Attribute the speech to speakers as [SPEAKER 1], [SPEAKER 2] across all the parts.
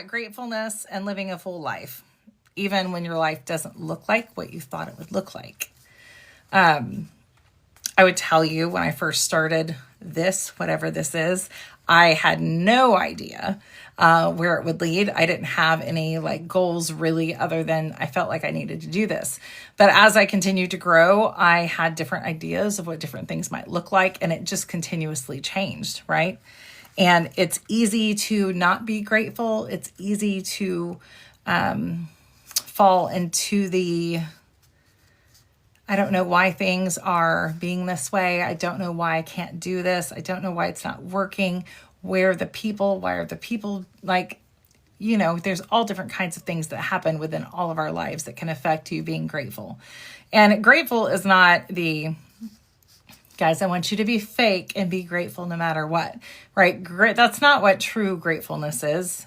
[SPEAKER 1] about gratefulness and living a full life, even when your life doesn't look like what you thought it would look like. I would tell you when I first started this, whatever this is, I had no idea where it would lead. I didn't have any goals really, other than I felt like I needed to do this. But as I continued to grow, I had different ideas of what different things might look like, and it just continuously changed, right? And it's easy to not be grateful. It's easy to fall into the, I don't know why things are being this way. I don't know why I can't do this. I don't know why it's not working. Where are the people? Why are the people there's all different kinds of things that happen within all of our lives that can affect you being grateful. And grateful is not the, guys, I want you to be fake and be grateful no matter what, right? That's not what true gratefulness is.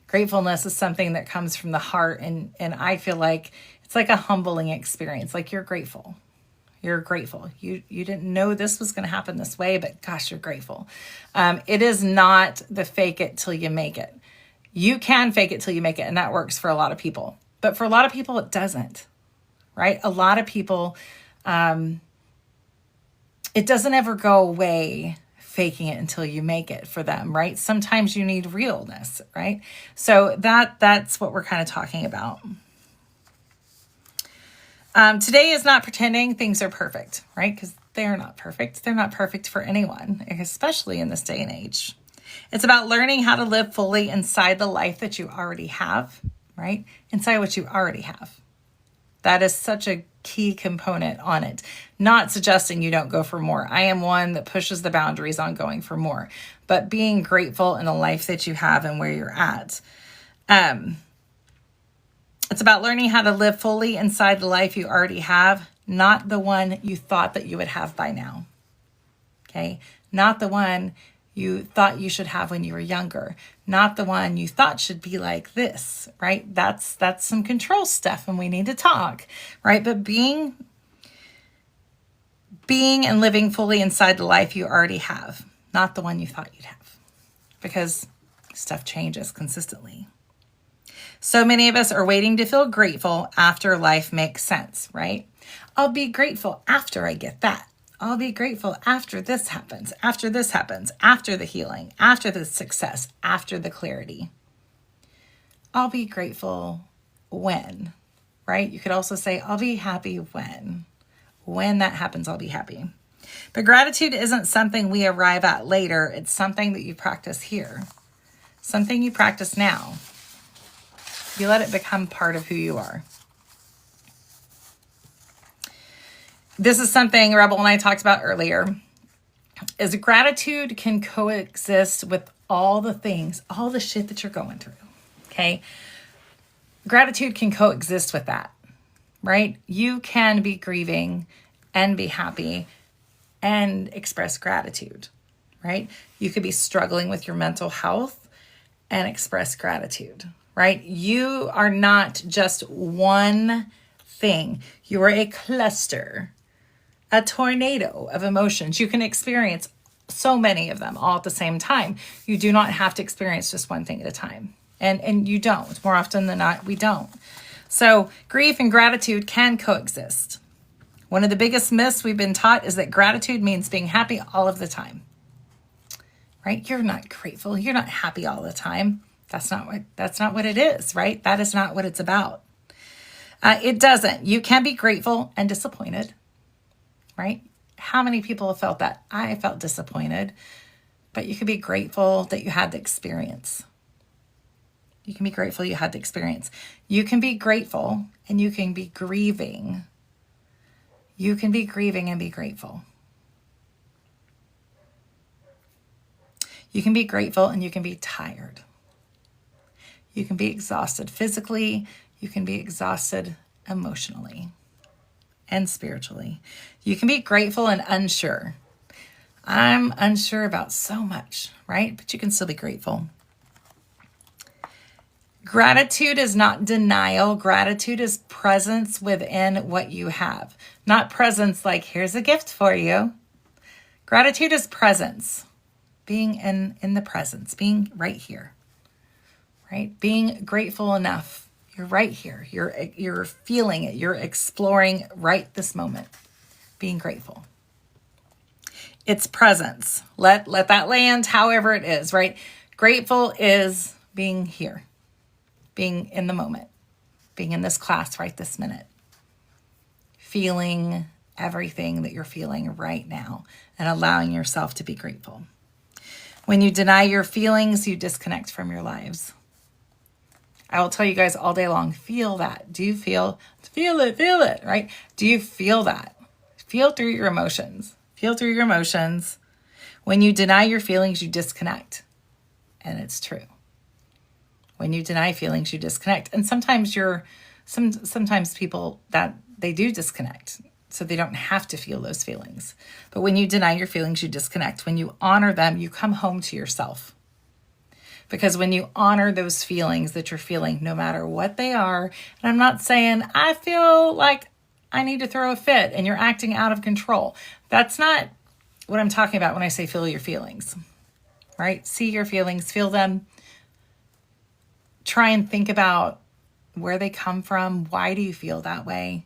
[SPEAKER 1] Gratefulness is something that comes from the heart. And I feel like it's like a humbling experience. Like you're grateful. You're grateful. You didn't know this was going to happen this way, but gosh, you're grateful. It is not the fake it till you make it. You can fake it till you make it, and that works for a lot of people. But for a lot of people, it doesn't, right? A lot of people, it doesn't ever go away faking it until you make it for them, right? Sometimes you need realness, right? So that's what we're kind of talking about. Today is not pretending things are perfect, right? Because they're not perfect. They're not perfect for anyone, especially in this day and age. It's about learning how to live fully inside the life that you already have, right? Inside what you already have. That is such a key component on it. Not suggesting you don't go for more. I am one that pushes the boundaries on going for more, but being grateful in the life that you have and where you're at. It's about learning how to live fully inside the life you already have, not the one you thought that you would have by now. Okay? Not the one you thought you should have when you were younger. Not the one you thought should be like this, right? That's some control stuff and we need to talk, right? But being and living fully inside the life you already have, not the one you thought you'd have, because stuff changes consistently. So many of us are waiting to feel grateful after life makes sense, right? I'll be grateful after I get that. I'll be grateful after this happens, after the healing, after the success, after the clarity. I'll be grateful when, right? You could also say, I'll be happy when. When that happens, I'll be happy. But gratitude isn't something we arrive at later. It's something that you practice here. Something you practice now. You let it become part of who you are. This is something Rebel and I talked about earlier, is gratitude can coexist with all the things, all the shit that you're going through, okay? Gratitude can coexist with that, right? You can be grieving and be happy and express gratitude, right? You could be struggling with your mental health and express gratitude, right? You are not just one thing. You are a cluster, a tornado of emotions. You can experience so many of them all at the same time. You do not have to experience just one thing at a time. And you don't. More often than not, we don't. So grief and gratitude can coexist. One of the biggest myths we've been taught is that gratitude means being happy all of the time, right? You're not grateful. You're not happy all the time. That's not what it is, right? That is not what it's about. It doesn't. You can be grateful and disappointed, right? How many people have felt that? I felt disappointed, but you can be grateful that you had the experience. You can be grateful you had the experience. You can be grateful and you can be grieving. You can be grieving and be grateful. You can be grateful and you can be tired. You can be exhausted physically. You can be exhausted emotionally and spiritually. You can be grateful and unsure. I'm unsure about so much, right? But you can still be grateful. Gratitude is not denial. Gratitude is presence within what you have. Not presence like, here's a gift for you. Gratitude is presence. Being in the presence, being right here. right? Being grateful enough. You're right here. You're feeling it. You're exploring right this moment. Being grateful. It's presence. Let that land however it is, right? Grateful is being here, being in the moment, being in this class right this minute, feeling everything that you're feeling right now and allowing yourself to be grateful. When you deny your feelings, you disconnect from your lives. I will tell you guys all day long, feel that. Do you feel it, right? Do you feel that? Feel through your emotions. Feel through your emotions. When you deny your feelings, you disconnect. And it's true. When you deny feelings, you disconnect. And sometimes sometimes people that they do disconnect, so they don't have to feel those feelings. But when you deny your feelings, you disconnect. When you honor them, you come home to yourself. Because when you honor those feelings that you're feeling, no matter what they are, and I'm not saying I feel like I need to throw a fit and you're acting out of control. That's not what I'm talking about when I say feel your feelings, right? See your feelings, feel them. Try and think about where they come from. Why do you feel that way?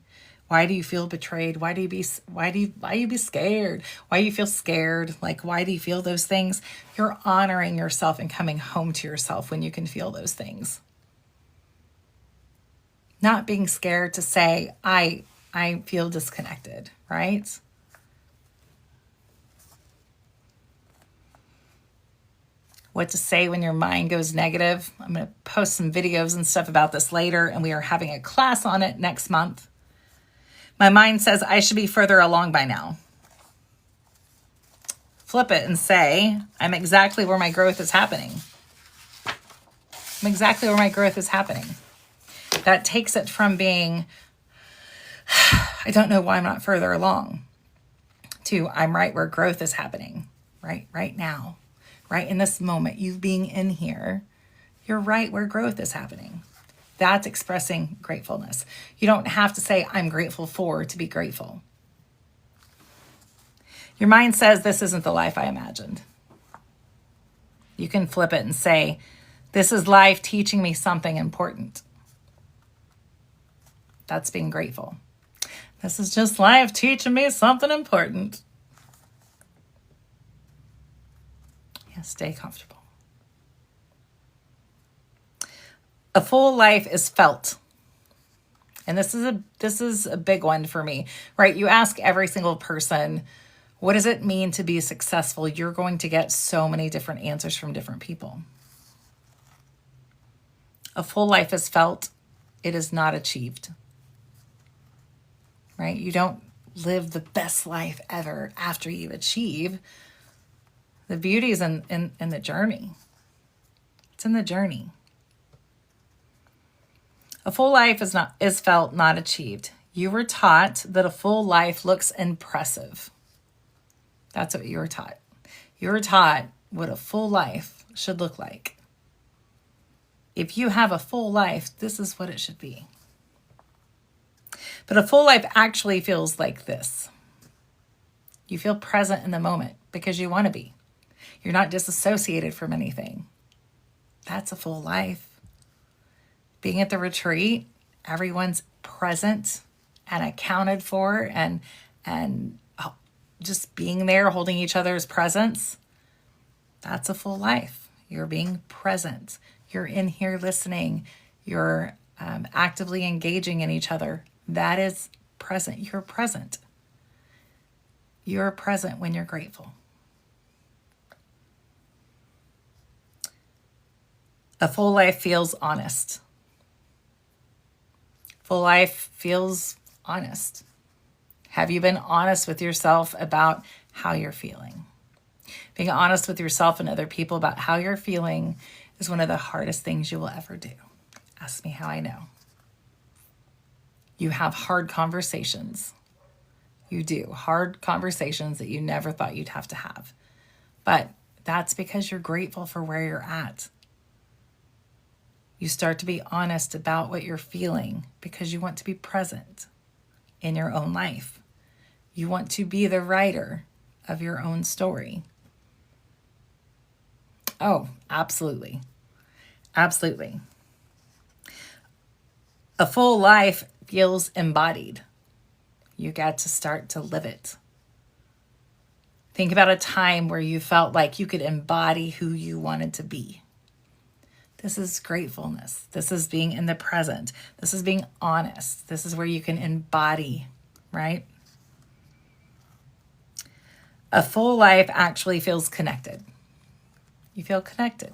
[SPEAKER 1] Why do you feel betrayed? Why do you be scared? Why do you feel scared? Like, why do you feel those things? You're honoring yourself and coming home to yourself when you can feel those things. Not being scared to say, I feel disconnected, right? What to say when your mind goes negative. I'm going to post some videos and stuff about this later, and we are having a class on it next month. My mind says I should be further along by now. Flip it and say, I'm exactly where my growth is happening. I'm exactly where my growth is happening. That takes it from being, I don't know why I'm not further along, to I'm right where growth is happening, right now, right in this moment, you being in here, you're right where growth is happening. That's expressing gratefulness. You don't have to say, I'm grateful for, to be grateful. Your mind says, this isn't the life I imagined. You can flip it and say, this is life teaching me something important. That's being grateful. This is just life teaching me something important. Yeah, stay comfortable. A full life is felt. And this is a big one for me, right? You ask every single person, what does it mean to be successful? You're going to get so many different answers from different people. A full life is felt. It is not achieved, right? You don't live the best life ever after you achieve. The beauty is in the journey. It's in the journey. A full life is felt, not achieved. You were taught that a full life looks impressive. That's what you were taught. You were taught what a full life should look like. If you have a full life, this is what it should be. But a full life actually feels like this. You feel present in the moment because you want to be. You're not disassociated from anything. That's a full life. Being at the retreat, everyone's present and accounted for and just being there, holding each other's presence. That's a full life. You're being present. You're in here listening. You're actively engaging in each other. That is present. You're present. You're present when you're grateful. A full life feels honest. Full life feels honest. Have you been honest with yourself about how you're feeling? Being honest with yourself and other people about how you're feeling is one of the hardest things you will ever do. Ask me how I know. You have hard conversations. You do. Hard conversations that you never thought you'd have to have. But that's because you're grateful for where you're at. You start to be honest about what you're feeling because you want to be present in your own life. You want to be the writer of your own story. Oh, absolutely. Absolutely. A full life feels embodied. You got to start to live it. Think about a time where you felt like you could embody who you wanted to be. This is gratefulness. This is being in the present. This is being honest. This is where you can embody, right? A full life actually feels connected. You feel connected.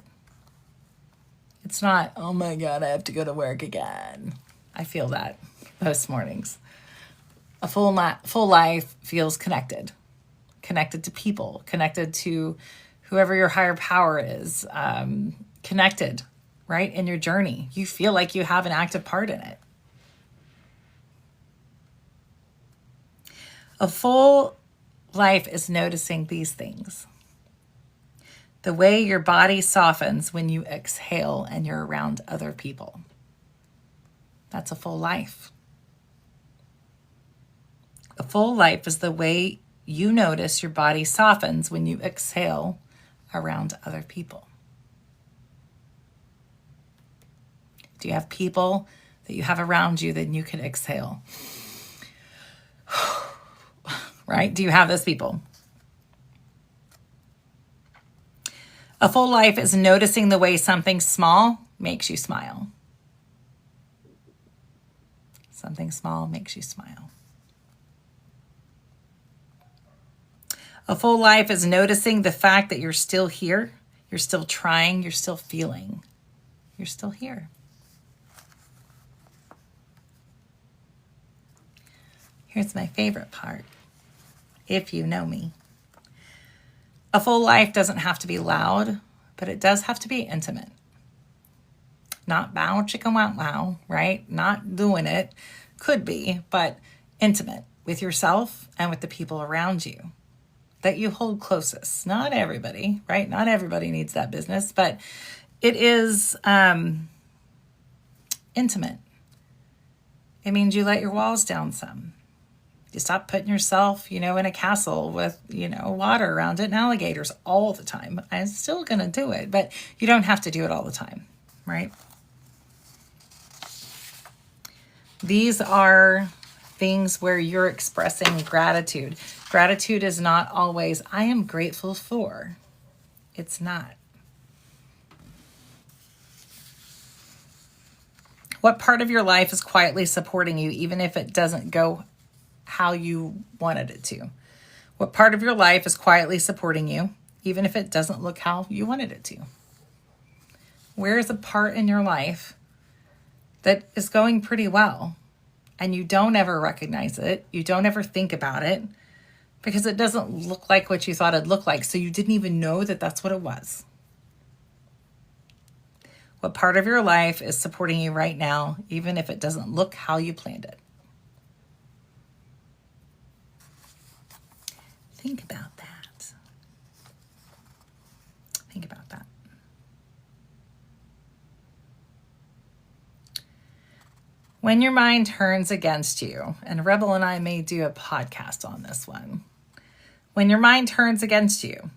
[SPEAKER 1] It's not, oh my God, I have to go to work again. I feel that most mornings. A full life feels connected. Connected to people, connected to whoever your higher power is, connected, right, in your journey. You feel like you have an active part in it. A full life is noticing these things. The way your body softens when you exhale and you're around other people. That's a full life. A full life is the way you notice your body softens when you exhale around other people. Do you have people that you have around you that you can exhale? Right? Do you have those people? A full life is noticing the way something small makes you smile. Something small makes you smile. A full life is noticing the fact that you're still here, you're still trying, you're still feeling. You're still here. Here's my favorite part. If you know me. A full life doesn't have to be loud, but it does have to be intimate. Not bow, chicka, wow, wow, right? Not doing it. Could be, but intimate with yourself and with the people around you that you hold closest. Not everybody, right? Not everybody needs that business, but it is intimate. It means you let your walls down some. You stop putting yourself, in a castle with, water around it and alligators all the time. I'm still going to do it, but you don't have to do it all the time, right? These are things where you're expressing gratitude. Gratitude is not always, I am grateful for. It's not. What part of your life is quietly supporting you, even if it doesn't go how you wanted it to? What part of your life is quietly supporting you, even if it doesn't look how you wanted it to? Where is a part in your life that is going pretty well and you don't ever recognize it, you don't ever think about it because it doesn't look like what you thought it'd look like, so you didn't even know that that's what it was? What part of your life is supporting you right now, even if it doesn't look how you planned it? Think about that. Think about that. When your mind turns against you, and Rebel and I may do a podcast on this one. When your mind turns against you,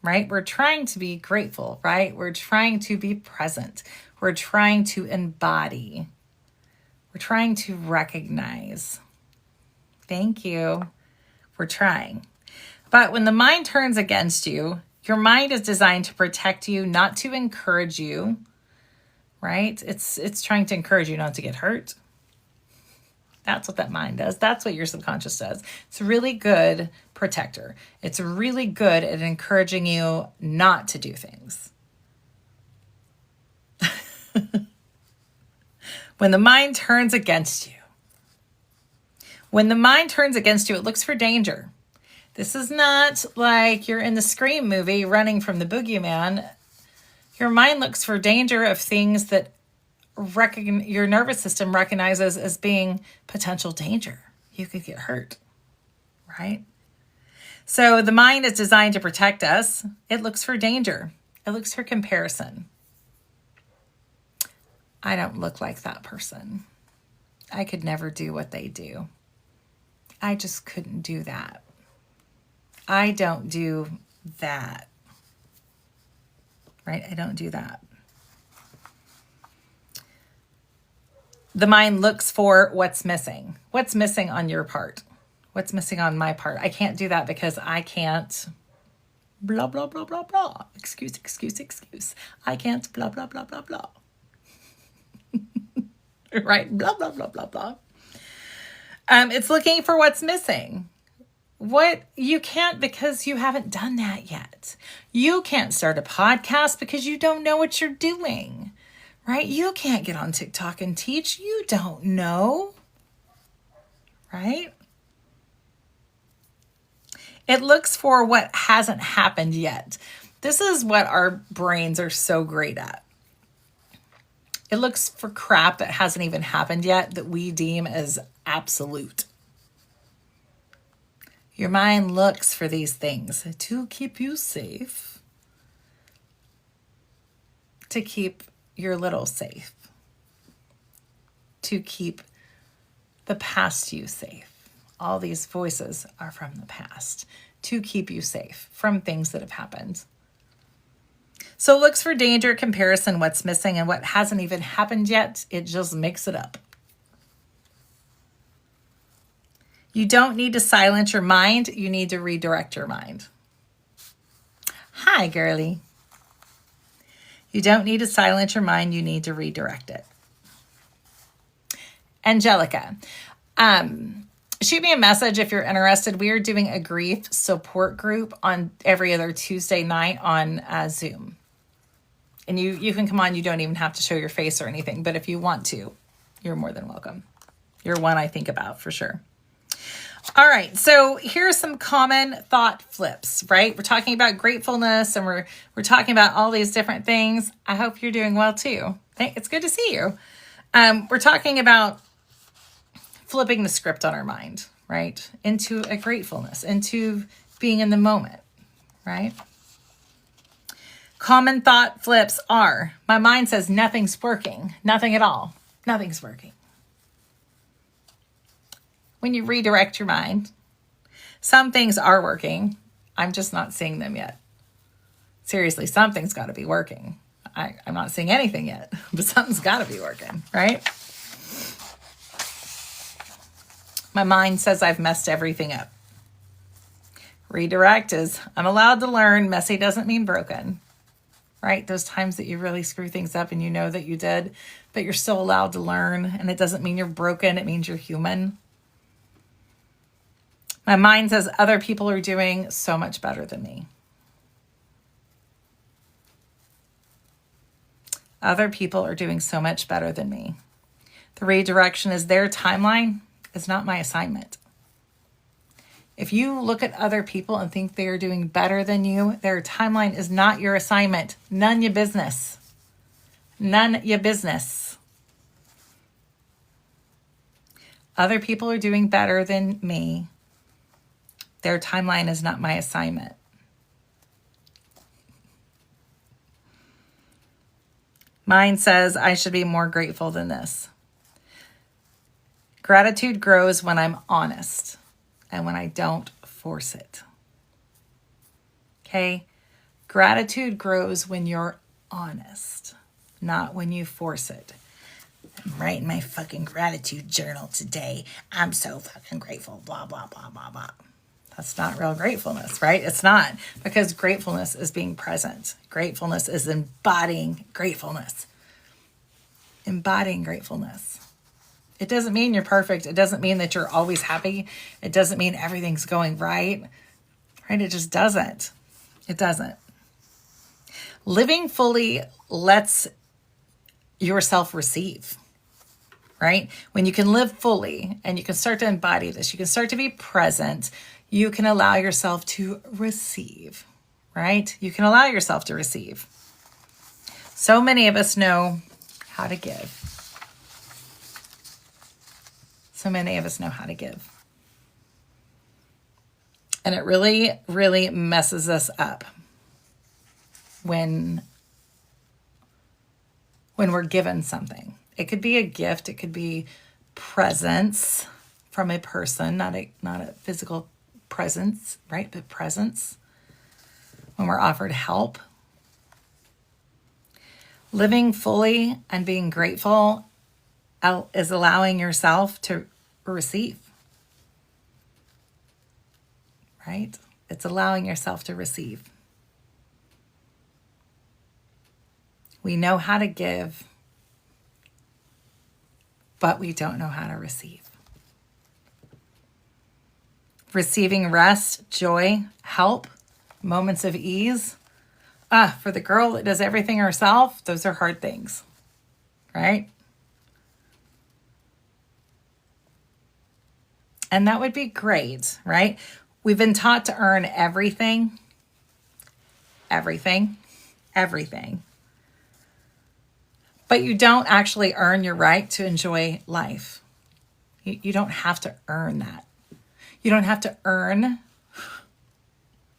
[SPEAKER 1] right? We're trying to be grateful, right? We're trying to be present. We're trying to embody. We're trying to recognize. Thank you. We're trying. But when the mind turns against you, your mind is designed to protect you, not to encourage you, right? It's trying to encourage you not to get hurt. That's what that mind does. That's what your subconscious does. It's a really good protector. It's really good at encouraging you not to do things. When the mind turns against you, it looks for danger. This is not like you're in the Scream movie running from the boogeyman. Your mind looks for danger of things that your nervous system recognizes as being potential danger. You could get hurt, right? So the mind is designed to protect us. It looks for danger. It looks for comparison. I don't look like that person. I could never do what they do. I just couldn't do that. I don't do that. right? I don't do that. The mind looks for what's missing. What's missing on your part? What's missing on my part? I can't do that because I can't blah, blah, blah, blah, blah. Excuse. I can't blah, blah, blah, blah, blah. Right? Blah, blah, blah, blah, blah. It's looking for what's missing. What you can't because you haven't done that yet. You can't start a podcast because you don't know what you're doing, right? You can't get on TikTok and teach. You don't know, right? It looks for what hasn't happened yet. This is what our brains are so great at. It looks for crap that hasn't even happened yet that we deem as absolute. Your mind looks for these things to keep you safe, to keep your little safe, to keep the past you safe. All these voices are from the past to keep you safe from things that have happened. So it looks for danger, comparison, what's missing, and what hasn't even happened yet. It just makes it up. You don't need to silence your mind. You need to redirect your mind. Hi, girly. You don't need to silence your mind. You need to redirect it. Angelica, shoot me a message if you're interested. We are doing a grief support group on every other Tuesday night on Zoom. And you can come on. You don't even have to show your face or anything. But if you want to, you're more than welcome. You're one I think about for sure. All right, so here's some common thought flips, right? We're talking about gratefulness and we're talking about all these different things. I hope you're doing well too. It's good to see you. We're talking about flipping the script on our mind, right? Into a gratefulness, into being in the moment, right? Common thought flips are, my mind says nothing's working, nothing at all, nothing's working. When you redirect your mind, some things are working. I'm just not seeing them yet. Seriously, something's got to be working. I'm not seeing anything yet, but something's got to be working, right? My mind says I've messed everything up. Redirect is I'm allowed to learn. Messy doesn't mean broken, right? Those times that you really screw things up and you know that you did, but you're still allowed to learn. And it doesn't mean you're broken. It means you're human. My mind says other people are doing so much better than me. Other people are doing so much better than me. The redirection is their timeline is not my assignment. If you look at other people and think they are doing better than you, their timeline is not your assignment. None your business. None your business. Other people are doing better than me. Their timeline is not my assignment. Mine says I should be more grateful than this. Gratitude grows when I'm honest and when I don't force it. Okay? Gratitude grows when you're honest, not when you force it. I'm writing my fucking gratitude journal today. I'm so fucking grateful, blah, blah, blah, blah, blah. That's not real gratefulness, right? It's not, because gratefulness is being present. Gratefulness is embodying gratefulness. Embodying gratefulness. It doesn't mean you're perfect. It doesn't mean that you're always happy. It doesn't mean everything's going right. Right? It just doesn't. It doesn't. Living fully lets yourself receive. Right? When you can live fully and you can start to embody this, you can start to be present, you can allow yourself to receive, right? You can allow yourself to receive. So many of us know how to give. So many of us know how to give. And it really, really messes us up when we're given something. It could be a gift. It could be presence from a person, not a physical presence, right? But presence. When we're offered help. Living fully and being grateful is allowing yourself to receive, right? It's allowing yourself to receive. We know how to give, but we don't know how to receive. Receiving rest, joy, help, moments of ease. For the girl that does everything herself, those are hard things, right? And that would be great, right? We've been taught to earn everything, everything, everything. But you don't actually earn your right to enjoy life. You don't have to earn that. You don't have to earn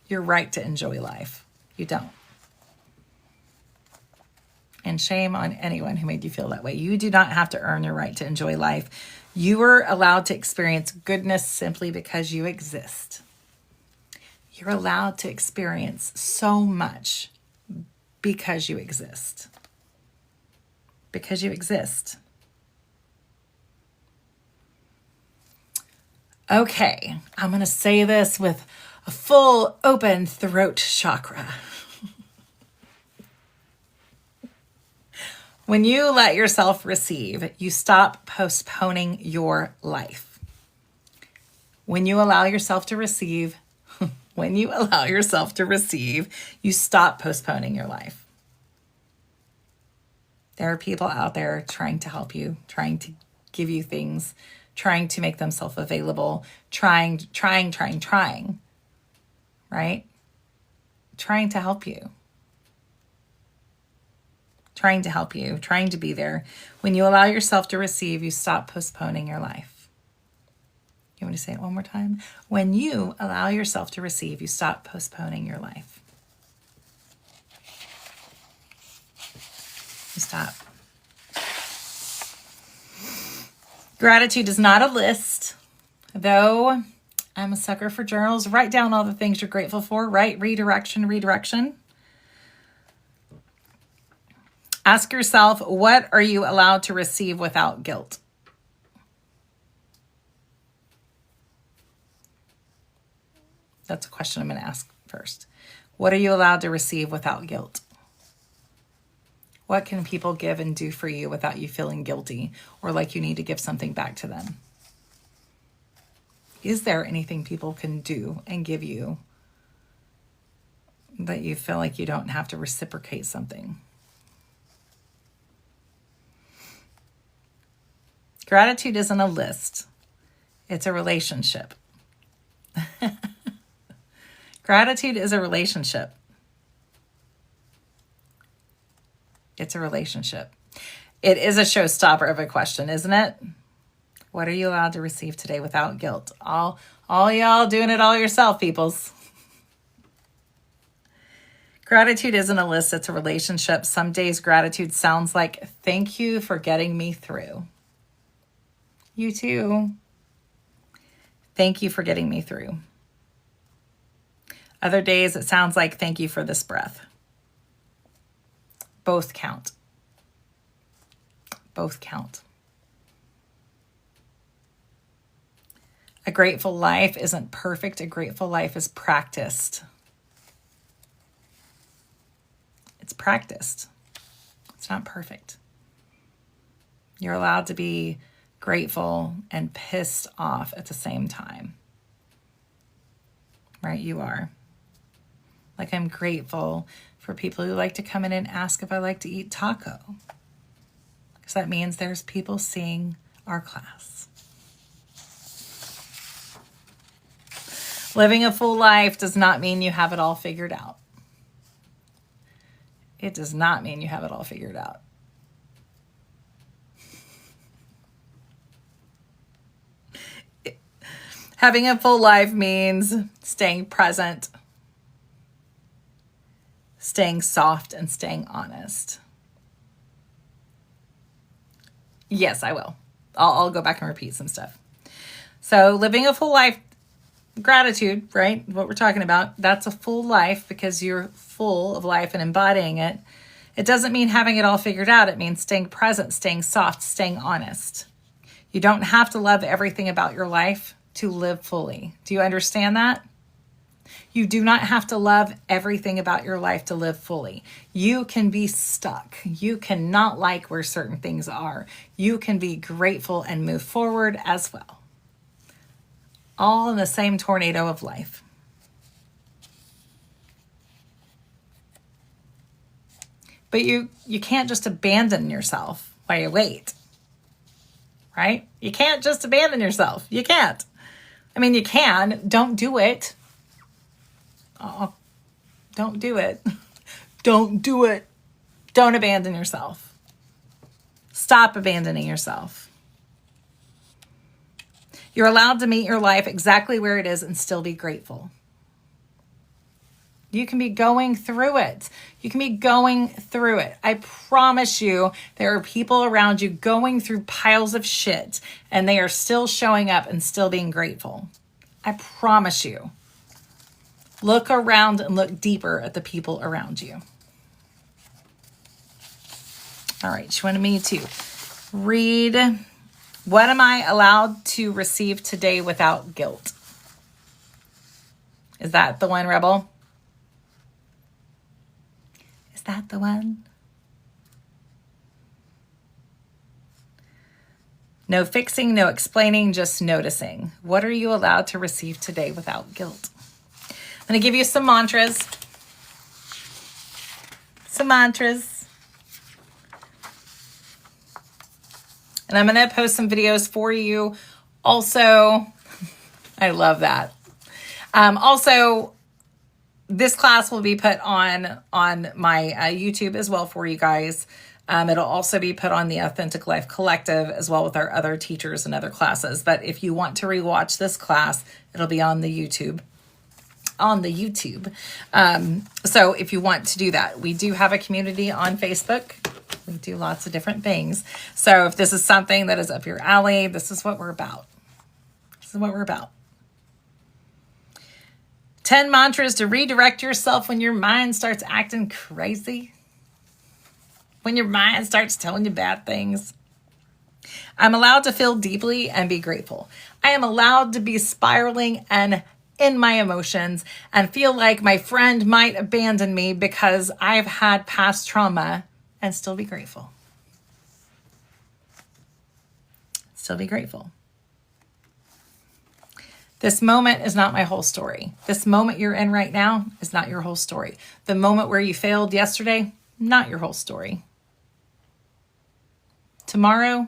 [SPEAKER 1] your right to enjoy life. You don't. And shame on anyone who made you feel that way. You do not have to earn your right to enjoy life. You are allowed to experience goodness simply because you exist. You're allowed to experience so much because you exist. Because you exist. Okay, I'm going to say this with a full open throat chakra. When you let yourself receive, you stop postponing your life. When you allow yourself to receive, you stop postponing your life. There are people out there trying to help you, trying to give you things, trying to make themselves available, trying, right? Trying to help you. Trying to be there. When you allow yourself to receive, you stop postponing your life. You want me to say it one more time? When you allow yourself to receive, you stop postponing your life. You stop. Gratitude is not a list, though I'm a sucker for journals. Write down all the things you're grateful for, right? Redirection. Ask yourself, what are you allowed to receive without guilt? That's a question I'm going to ask first. What are you allowed to receive without guilt? What can people give and do for you without you feeling guilty or like you need to give something back to them? Is there anything people can do and give you that you feel like you don't have to reciprocate something? Gratitude isn't a list. It's a relationship. Gratitude is a relationship. It's a relationship. It is a showstopper of a question, isn't it? What are you allowed to receive today without guilt? All y'all doing it all yourself, peoples. Gratitude isn't a list, it's a relationship. Some days gratitude sounds like, thank you for getting me through. You too. Thank you for getting me through. Other days it sounds like, thank you for this breath. Both count. Both count. A grateful life isn't perfect. A grateful life is practiced. It's practiced. It's not perfect. You're allowed to be grateful and pissed off at the same time. Right? You are. Like, I'm grateful for people who like to come in and ask if I like to eat taco. Because that means there's people seeing our class. Living a full life does not mean you have it all figured out. It does not mean you have it all figured out. Having a full life means staying present, staying soft, and staying honest. Yes, I will. I'll go back and repeat some stuff. So living a full life, gratitude, right? What we're talking about, that's a full life because you're full of life and embodying it. It doesn't mean having it all figured out. It means staying present, staying soft, staying honest. You don't have to love everything about your life to live fully. Do you understand that? You do not have to love everything about your life to live fully. You can be stuck. You cannot like where certain things are. You can be grateful and move forward as well. All in the same tornado of life. But you can't just abandon yourself while you wait. Right? You can't just abandon yourself. You can't. I mean, you can. Don't do it. Oh, don't do it. Don't do it. Don't abandon yourself. Stop abandoning yourself. You're allowed to meet your life exactly where it is and still be grateful. You can be going through it. You can be going through it. I promise you, there are people around you going through piles of shit, and they are still showing up and still being grateful. I promise you. Look around and look deeper at the people around you. All right, she wanted me to read, what am I allowed to receive today without guilt? Is that the one, Rebel? Is that the one? No fixing, no explaining, just noticing. What are you allowed to receive today without guilt? I'm going to give you some mantras. Some mantras. And I'm going to post some videos for you. Also, I love that. Also, this class will be put on my YouTube as well for you guys. It'll also be put on the Authentic Life Collective as well with our other teachers and other classes. But if you want to rewatch this class, it'll be on the YouTube. So if you want to do that, we do have a community on Facebook. We do lots of different things. So if this is something that is up your alley, this is what we're about. This is what we're about. 10 mantras to redirect yourself when your mind starts acting crazy. When your mind starts telling you bad things. I'm allowed to feel deeply and be grateful. I am allowed to be spiraling and in my emotions and feel like my friend might abandon me because I've had past trauma and still be grateful. Still be grateful. This moment is not my whole story. This moment you're in right now is not your whole story. The moment where you failed yesterday, not your whole story. Tomorrow,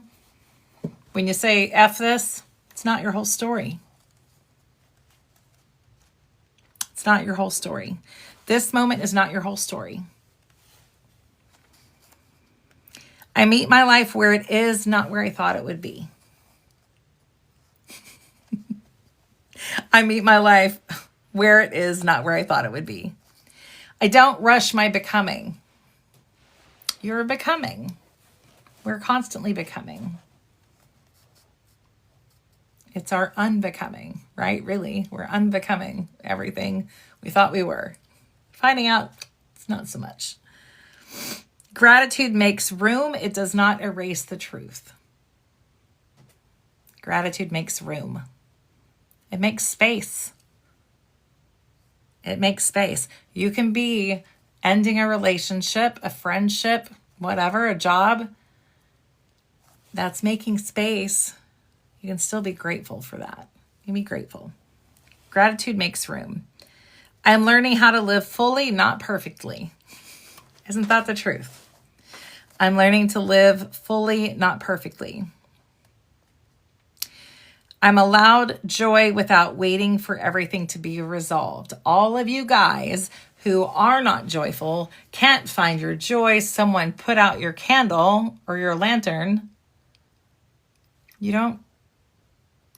[SPEAKER 1] when you say F this, it's not your whole story. It's not your whole story. This moment is not your whole story. I meet my life where it is, not where I thought it would be. I meet my life where it is, not where I thought it would be. I don't rush my becoming. You're becoming. We're constantly becoming. It's our unbecoming, right? Really, we're unbecoming everything we thought we were. Finding out it's not so much. Gratitude makes room. It does not erase the truth. Gratitude makes room. It makes space. It makes space. You can be ending a relationship, a friendship, whatever, a job. That's making space. You can still be grateful for that. You can be grateful. Gratitude makes room. I'm learning how to live fully, not perfectly. Isn't that the truth? I'm learning to live fully, not perfectly. I'm allowed joy without waiting for everything to be resolved. All of you guys who are not joyful, can't find your joy, someone put out your candle or your lantern. You don't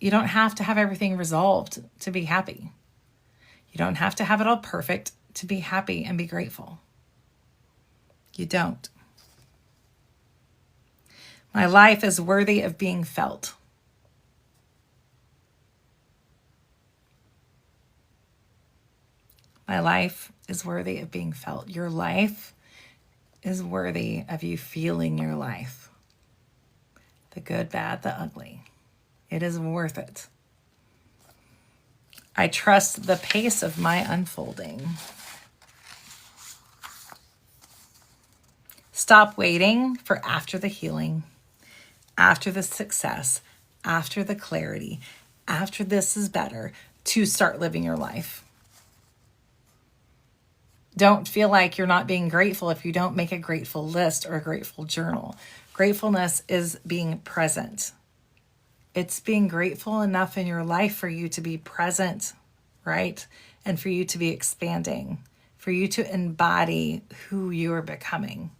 [SPEAKER 1] have to have everything resolved to be happy. You don't have to have it all perfect to be happy and be grateful. You don't. My life is worthy of being felt. My life is worthy of being felt. Your life is worthy of you feeling your life. The good, bad, the ugly. It is worth it. I trust the pace of my unfolding. Stop waiting for after the healing, after the success, after the clarity, after this is better, to start living your life. Don't feel like you're not being grateful if you don't make a grateful list or a grateful journal. Gratefulness is being present. It's being grateful enough in your life for you to be present, right? And for you to be expanding, for you to embody who you are becoming.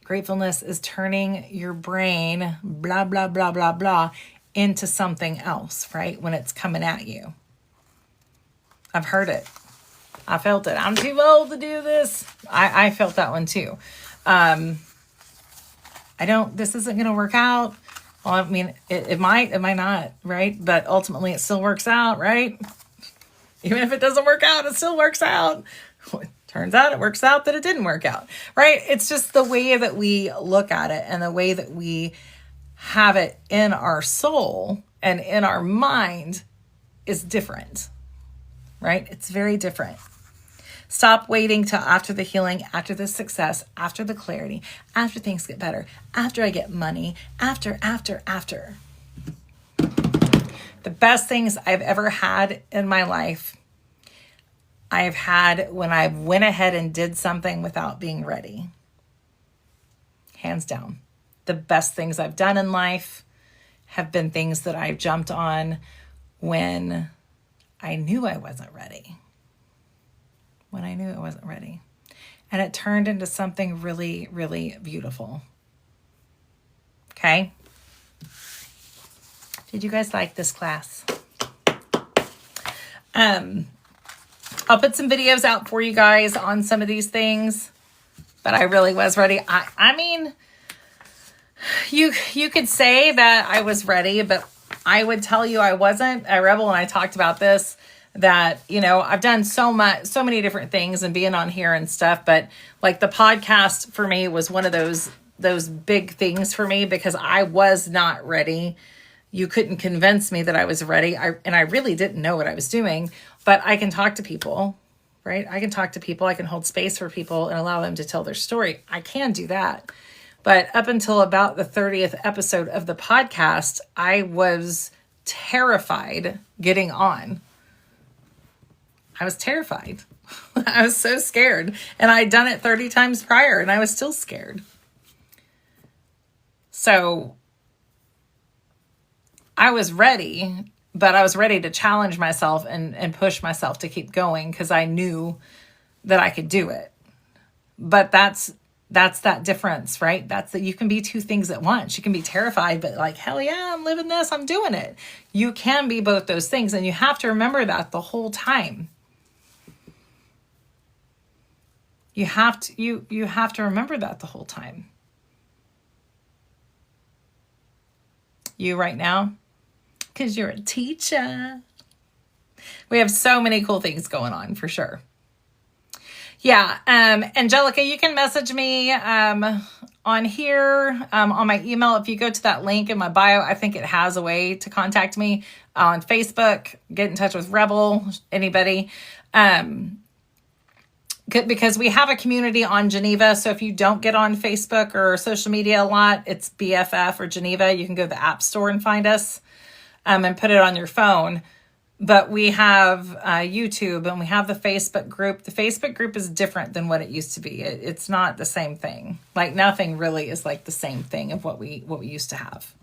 [SPEAKER 1] Gratefulness is turning your brain, blah, blah, blah, blah, blah, into something else, right? When it's coming at you. I've heard it. I felt it. I'm too old to do this. I felt that one too. This isn't going to work out. Well, I mean, it might not, right? But ultimately it still works out, right? Even if it doesn't work out, it still works out. Turns out it works out that it didn't work out, right? It's just the way that we look at it and the way that we have it in our soul and in our mind is different, right? It's very different. Stop waiting till after the healing, after the success, after the clarity, after things get better, after I get money, after. The best things I've ever had in my life, I've had when I went ahead and did something without being ready. Hands down. The best things I've done in life have been things that I've jumped on when I knew I wasn't ready. And it turned into something really, really beautiful. Okay? Did you guys like this class? I'll put some videos out for you guys on some of these things, but I really was ready. I mean, you could say that I was ready, but I would tell you I wasn't. I Rebel and I talked about this, that, I've done so many different things and being on here and stuff, but like the podcast for me was one of those big things for me because I was not ready. You couldn't convince me that I was ready. I really didn't know what I was doing, but I can talk to people, right? I can talk to people. I can hold space for people and allow them to tell their story. I can do that. But up until about the 30th episode of the podcast, I was terrified getting on. I was terrified. I was so scared. And I'd done it 30 times prior and I was still scared. So I was ready, but I was ready to challenge myself and push myself to keep going because I knew that I could do it. But that's that difference, right? That's that you can be two things at once. You can be terrified, but like, hell yeah, I'm living this. I'm doing it. You can be both those things. And you have to remember that the whole time. You have to remember that the whole time. You right now, because you're a teacher. We have so many cool things going on for sure. Yeah, Angelica, you can message me on here, on my email. If you go to that link in my bio, I think it has a way to contact me on Facebook, get in touch with Rebel, anybody. Because we have a community on Geneva. So if you don't get on Facebook or social media a lot, it's BFF or Geneva. You can go to the App Store and find us and put it on your phone. But we have YouTube and we have the Facebook group. The Facebook group is different than what it used to be. It's not the same thing. Like nothing really is like the same thing of what we used to have.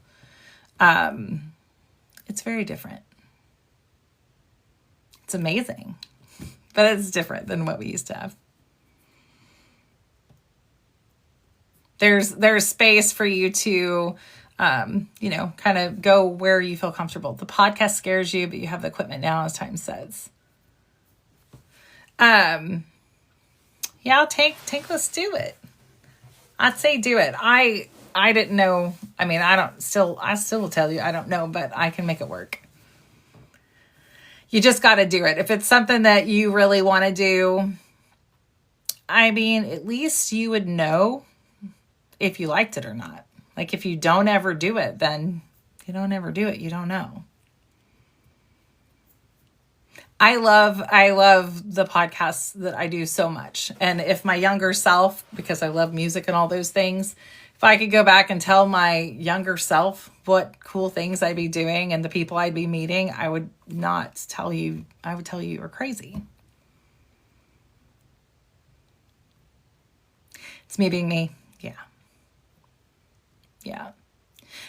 [SPEAKER 1] It's very different. It's amazing. But it's different than what we used to have. There's space for you to, kind of go where you feel comfortable. The podcast scares you, but you have the equipment now, as time says. Take, let's do it. I'd say do it. I didn't know. I mean, I still will tell you, I don't know, but I can make it work. You just got to do it. If it's something that you really want to do, I mean, at least you would know if you liked it or not. Like if you don't ever do it, then you don't ever do it. You don't know. I love the podcasts that I do so much. And if my younger self, because I love music and all those things, if I could go back and tell my younger self what cool things I'd be doing and the people I'd be meeting, I would not tell you, I would tell you were crazy. It's me being me. Yeah. Yeah.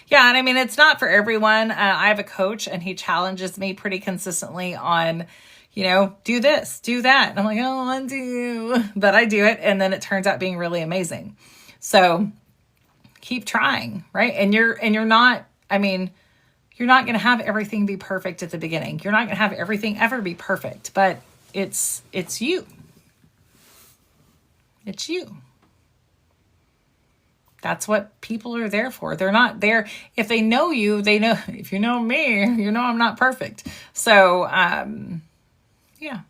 [SPEAKER 1] Yeah. And I mean, it's not for everyone. I have a coach and he challenges me pretty consistently on, do this, do that. And I'm like, oh, I do. But I do it. And then it turns out being really amazing. So keep trying, right? And you're not going to have everything be perfect at the beginning. You're not going to have everything ever be perfect, but it's you. It's you. That's what people are there for. They're not there. If they know you, they know, if you know me, you know I'm not perfect. So, yeah.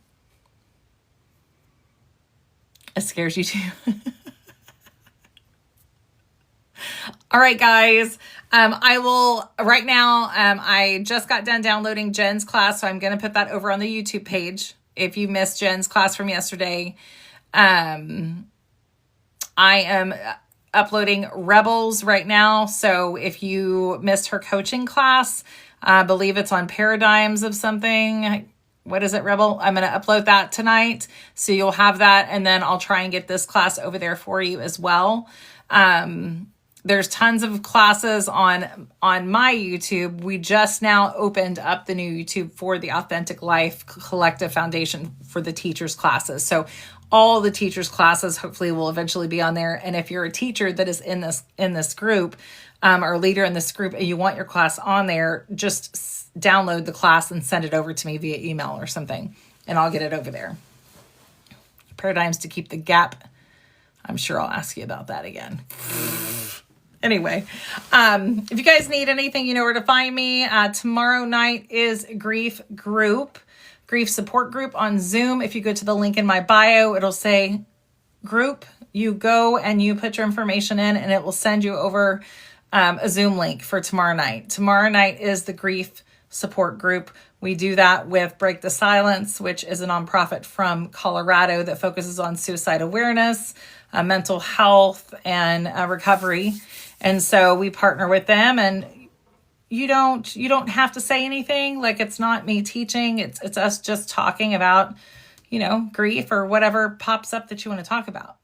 [SPEAKER 1] It scares you too. All right, guys. I will, right now, I just got done downloading Jen's class, so I'm going to put that over on the YouTube page. If you missed Jen's class from yesterday, I am uploading Rebels right now. So if you missed her coaching class, I believe it's on Paradigms of something. What is it, Rebel? I'm going to upload that tonight. So you'll have that. And then I'll try and get this class over there for you as well. There's tons of classes on my YouTube. We just now opened up the new YouTube for the Authentic Life Collective Foundation for the teachers classes. So all the teachers classes hopefully will eventually be on there. And if you're a teacher that is in this group, or a leader in this group, and you want your class on there, just download the class and send it over to me via email or something, and I'll get it over there. Paradigms to keep the gap. I'm sure I'll ask you about that again. Anyway, if you guys need anything, you know where to find me. Tomorrow night is grief support group on Zoom. If you go to the link in my bio, it'll say group. You go and you put your information in and it will send you over a Zoom link for tomorrow night. Tomorrow night is the grief support group. We do that with Break the Silence, which is a nonprofit from Colorado that focuses on suicide awareness, mental health, and recovery. And so we partner with them, and you don't have to say anything. Like, it's not me teaching. It's us just talking about, grief or whatever pops up that you want to talk about.